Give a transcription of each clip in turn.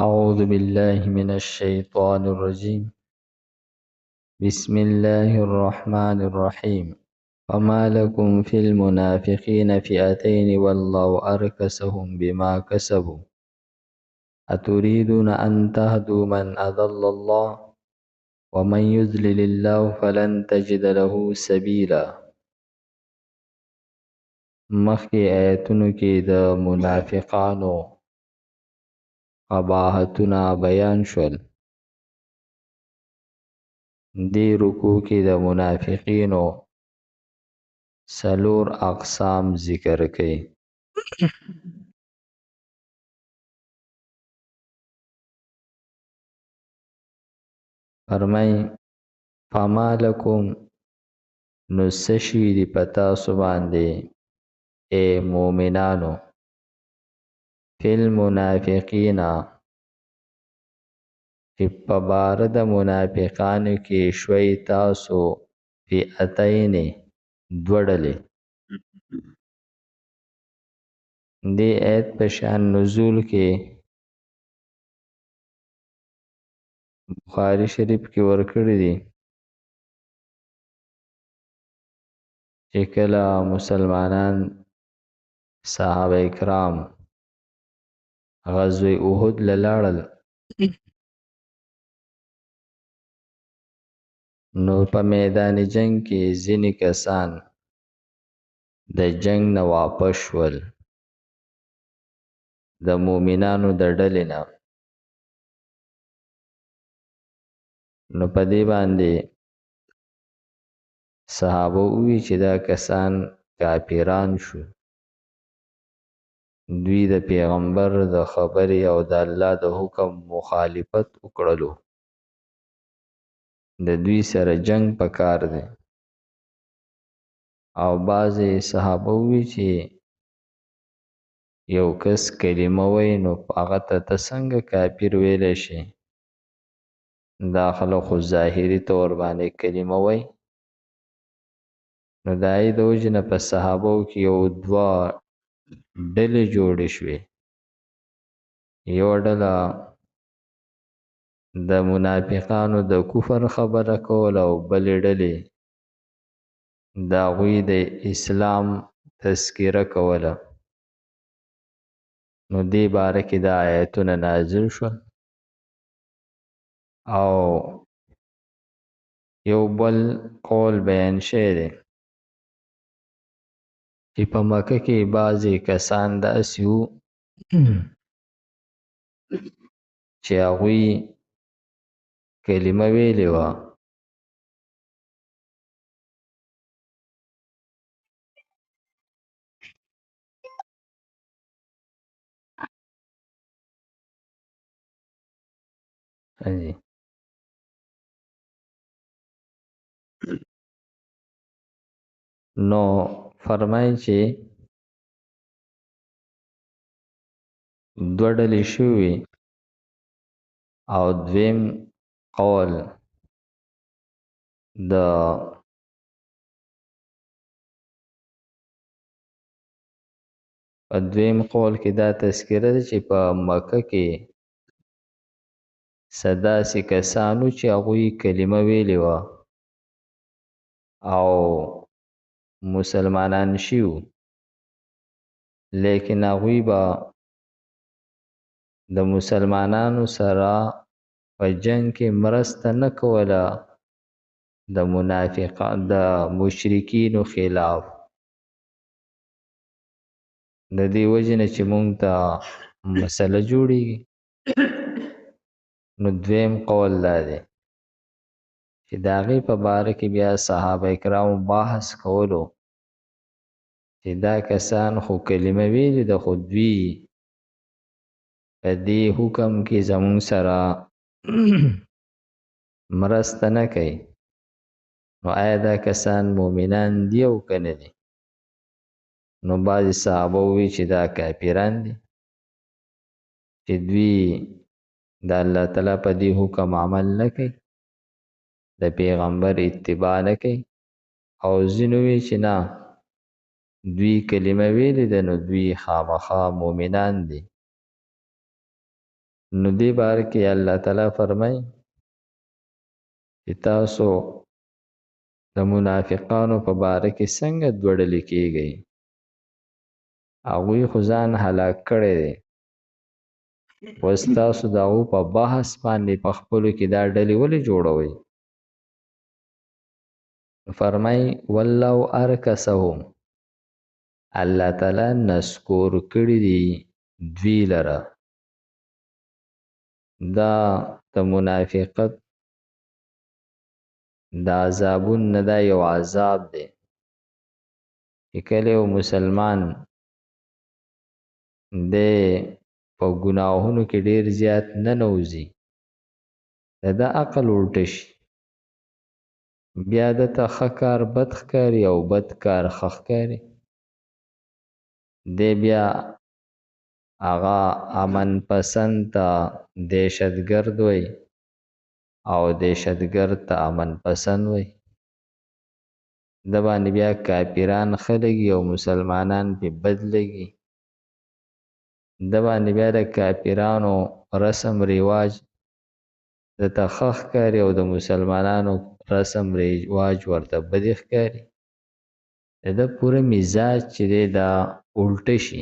أعوذ بالله من الشيطان الرجيم. بسم الله الرحمن الرحيم. فما لكم في المنافقين فئتين والله أركسهم بما كسبوا أتريدون أن تهدوا من أضل الله ومن يضلل الله فلن تجد له سبيلا. مخکې آیتونو کې د منافقانو قباحتونه بیان شول. دې رکوع کې د منافقینو څلور اقسام ذکر کړي. فرمای فما لکم نو سشوی دی پتا سو باندې اے مومنانو فی المنافقین چې په بار د منافقانو کې شوي تاسو فئتین دوړلې. دی ایت په شان نزول کې بخاری شریف کې ورکړی دی چې کله مسلمانان صحابه کرام غزوه احد لاړل نو په میدان جنگ کې ځینې کسان د جنگ نه واپس شول د مؤمنانو د ډلې نه. نو په دې باندې صحابه وی چې دا کسان کافران شو، دوی د پیغمبر د خبرې او د الله د حکم مخالفت وکړلو، د دوی سره جنگ پکار دی. او بعضې صحابه وی چې یو کس کلمه وی نو هغه ته څنګه کافر ویلی شي؟ دا خلک خو ظاهري طور باندې کلمه وی. نو د هغې د وجې نه په صحابو کې یو دوه ډلې جوړې شوې. یو ډله د منافقانو د کفر خبره کول او بلې ډلې د هغوی د اسلام تذکره کوله. نو دې باره کې دا آیتونه نازل شول. او یو بل قول بیان شوی دی چې په مکه کې بعضې کسان داسې وو چې هغوی کلمه ویلې وه نو فرمایي چې دوه ډلې شوې. او دویم قول په دویم قول کې دا تذکره ده چې په مکه کې څه داسې کسانو چې هغوی کلمه ویلې وه او مسلمانان شوي، لیکن هغوی به د مسلمانانو سره په جنگ کې مرسته نه کوله د مشرکینو خلاف. د دې وجې نه چې مونږ ته مسله جوړېږي. نو دویم قول دا دی چې د هغې په باره کې بیا صحابه کرامو بحث کولو چې دا کسان خو کلمه ویلې ده، خو دوی په دې حکم کې زمونږ سره مرسته نه کوي. نو آیا دا کسان مؤمنان دي او که نه دي؟ نو بعضې صحابه ووی چې دا کافران دي چې دوی د الله تعالی په دې حکم عمل نه کوي، د پیغمبر اتباع نه کوي. او ځینو وی چې نه، دوی کلمه ویلې ده نو دوی خامخا مؤمنان دي. نو دې باره کې الله تعالی فرمای چې تاسو د منافقانو په باره کې څنګه دوه ډلې کېږئ. هغوی خو ځان هلاک کړی دی، اوس تاسو د هغو په بحث باندې په خپلو کې دا ډلې ولې جوړوئ؟ فرمای والله ارکسهم، الله تعالی نسکور کړي دي دوی لره. دا د منافقت دا عذابون نه دا یو عذاب دی چې کله یو مسلمان د په ګناهونو کې ډیر زیات نه نوځي، د عقل الټه شي، بیا د ته ښه کار بد ښکاري او بد کار ښه ښکاري. دی بیا هغه امن پسند ته دهشتګرد وي او دهشتګرد ته امن پسند وي. د باندې بیا کافران ښه لګي او مسلمانان پې بد لګي. د باندې بیا د کافرانو رسم رواج د ته ښه ښکاري او د مسلمانانو رسم رواج ورته بد ښکاري. د پوره مزاج چې دی دا الټه شي.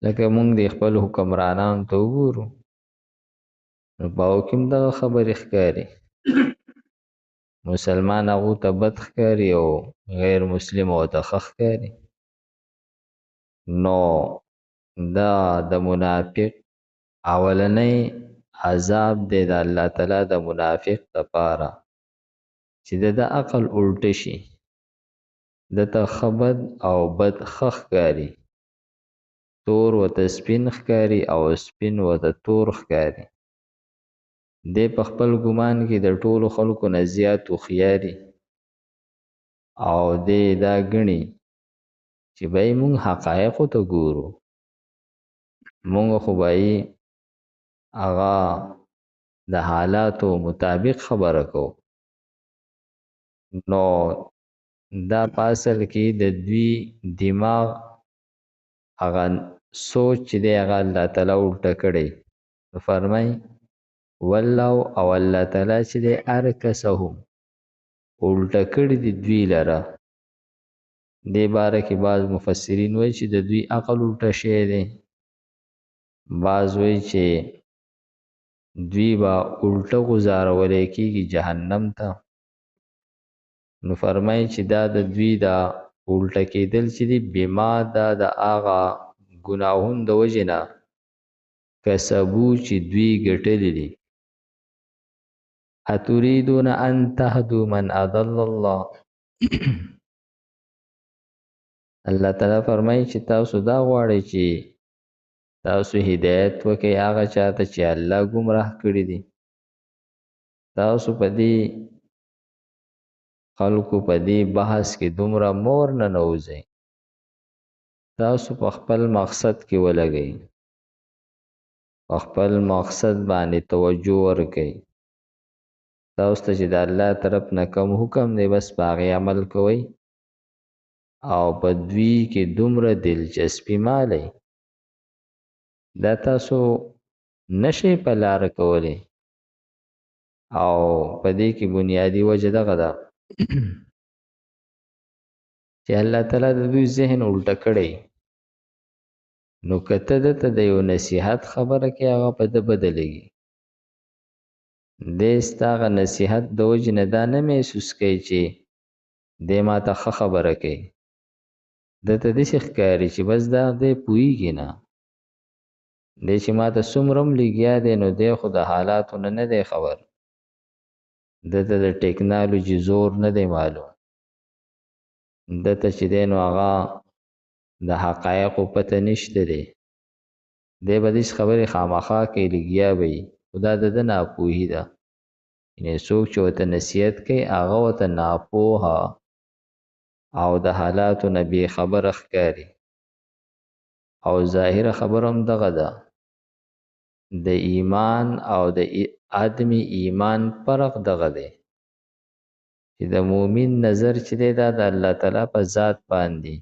لکه مونږ د خپل حکمرانانو ته وګورو نو په هغو کې هم دغه خبرې ښکاري. مسلمان هغو ته بد ښکاري او غیر مسلم هغو ته ښه ښکاري. نو دا د منافق اولنی عذاب دی د الله تعالی د منافق دپاره چې د عقل الټه شي، د ته ښه بد او بد ښه ښکاري، تور ورته سپین ښکاري او سپین ورته تور ښکاري. دی په خپل ګمان کې د ټولو خلکو نه زیات هوښیاري او دی دا ګڼي چې بهی مونږ حقایقو ته ګورو، مونږ خو بهی هغه د حالاتو مطابق خبره کوو. نو دا په اصل کې د دوی دماغ هغه سوچ چې دی هغه الله تعالی الټه کړی. فرمای والله او الله تعالی چې دی ارکسهم الټه کړي دي دوی لره. دې باره کې بعض مفسرین وایي چې د دوی عقل الټه شوی دی، بعض وایي چې دوی به الټه غذارولی کېږي جهنم ته. نو فرمایي چې دا د دوی دا الټه کېدل چې دي بما دا د هغه ګناهونو د وجې نه کسبو چې دوی ګټلي دي. اتریدون ان تهدوا من اضل الله الله تعالی فرمایي چې تاسو دا غواړئ چې تاسو هدایت وکړئ هغه چاته چې الله ګمراه کړي دي. تاسو په دې خلکو په دې بحث کې دومره مور نه نوځئ، تاسو په خپل مقصد کې ولګئ، په خپل مقصد باندې توجه ورکئ. تاسو ته چې د الله طرف نه کوم حکم دی بس په هغې عمل کوئ او په دوی کې دومره دلچسپي مالئ. دا تاسو نشئ په لاره کولی او په دې کې بنیادی وجه دغه ده چې الله تعالی د دوی ذهن الټه کړی. نو که ته دته د یو نصیحت خبره کې هغه په ده بدلېږي، دی ستا هغه نصیحت د وجې نه دا نه محسوس کوي چې دی ما ته ښه خبره کوي. ده ته داسې ښکاري چې بس دا دی پوهېږي نه، دی چې ما ته څومره هم لګیا دی نو دی خو د حالاتو نه دی خبر، ده ته د ټکنالوژي زور نه دی معلوم، ده ته چې دی نو هغه د حقایقو پته نشته دی. دی به داسې خبرې خامخا کوي لګیا به وي، خو دا د ده ناپوهي ده. یعنې څوک چې ورته نصیحت کوي هغه ورته ناپوهه او د حالاتو نه بې خبره ښکاري. او ظاهره خبره هم دغه ده، د ایمان او د عدم ایمان فرق دغه دی چې د مؤمن نظر چې دی دا د الله تعالی په ذات باندې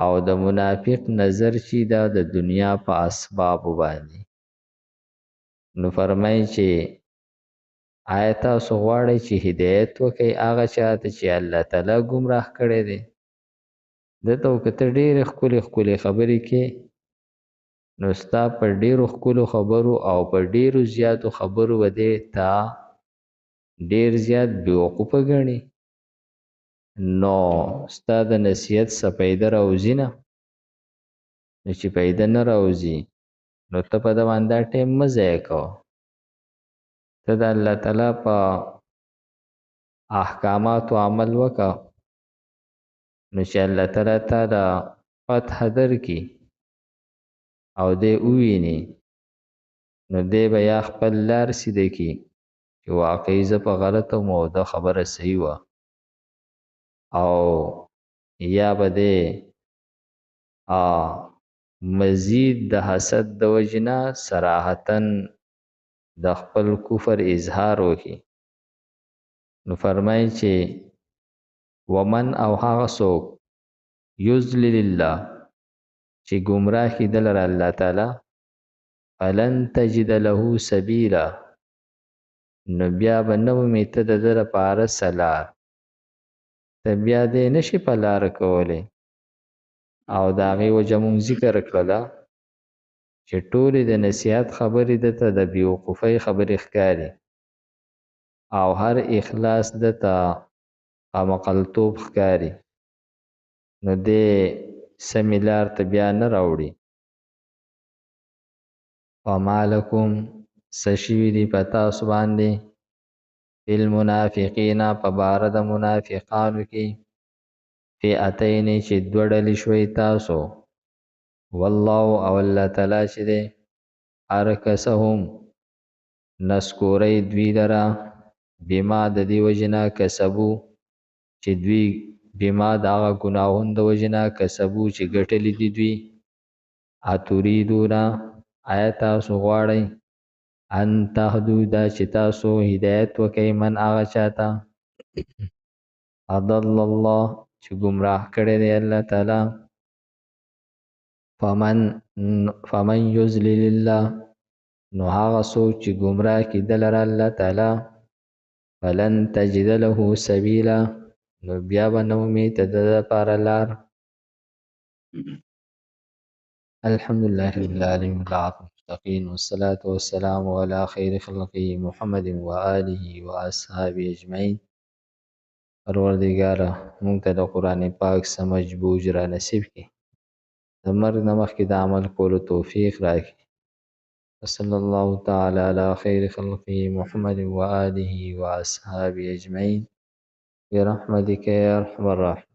او د منافق نظر چې دا د دنیا په اسباب باندې. نو فرمایي چې آیا تاسو غواړئ چې هدایت وکړئ هغه چاته چې الله تعالی ګمراه کړی دی؟ دته که ته ډېرې ښکلې ښکلې خبرې کې، نو ستا په ډېرو ښکلو خبرو او په ډېرو زیاتو خبرو به دې تا ډېر زیات بېوقوفه ګڼي، نو ستا د نصیحت څه پیده راوځي نه. نو چې پیده نه راوځي نو ته په ده باندې دا ټیم مه ضایع کوه. ته د الله تعالی په احکاماتو عمل وکړه، نو چې الله تعالی تا د فتح درکړي او دی وویني، نو دی به یا خپل لار سیده کړي چې واقعي زه په غلطه وم او دا خبره صحیح وه، او یا به دی مزید د حسد د وجې نه صراحتاً د خپل کفر اظهار وکړي. نو فرمایي چې ومن او هغه څوک یضلل الله چې ګمراه کړي ده لره الله تعالی، فلن تجد له سبیلا، نو بیا به نه مومې ته د ده لپاره څه لار، ته بیا دې نشي په لاره کولی. او د هغې وجه مونږ ذکر کړله چې ټولې د نصیحت خبرې ده ته د بېوقوفۍ خبرې ښکاري، او هر اخلاص ده ته قمقلتوب ښکاري، نو دې سمې لار ته بیا نه راوړي. وما لکم څه شوي دي په تاسو باندې فی المنافقین په باره د منافقانو کې، فئتین چې دوه ډلې شوي تاسو، والله او الله تعالی چې دی ارکسهم نسکوری دوی لره، بما د دې وجې نه کسبو چې دوی، بما د هغه ګناهونو د وجې نه کسبو چې ګټلي دي دوی، اتریدونه آیا تاسو غواړئ ان تهدو دا چې تاسو هدایت وکئ من هغه چاته اضل الله چې ګمراه کړی دی الله تعالی. فمن یضلل الله نو هغه څوک چې ګمراه کړي ده لره الله تعالی، فلن تجد له سبیلا، نو بیا به نه مومې ته د ده لپاره لار. الحمدلله رب العالمین والعاقبة للمتقین والصلاة والسلام علی خیر خلقه محمد و آله و اصحابه اجمعین. پروردګاره موږ ته د قرآن پاک سمجھ بوج را نصیب کړي، د مرګ نه مخکې د عمل کولو توفیق راکړي. وصلی الله تعالی علی خیر خلقه محمد و آله و اصحابه اجمعین برحمتک یا ارحم الراحمین.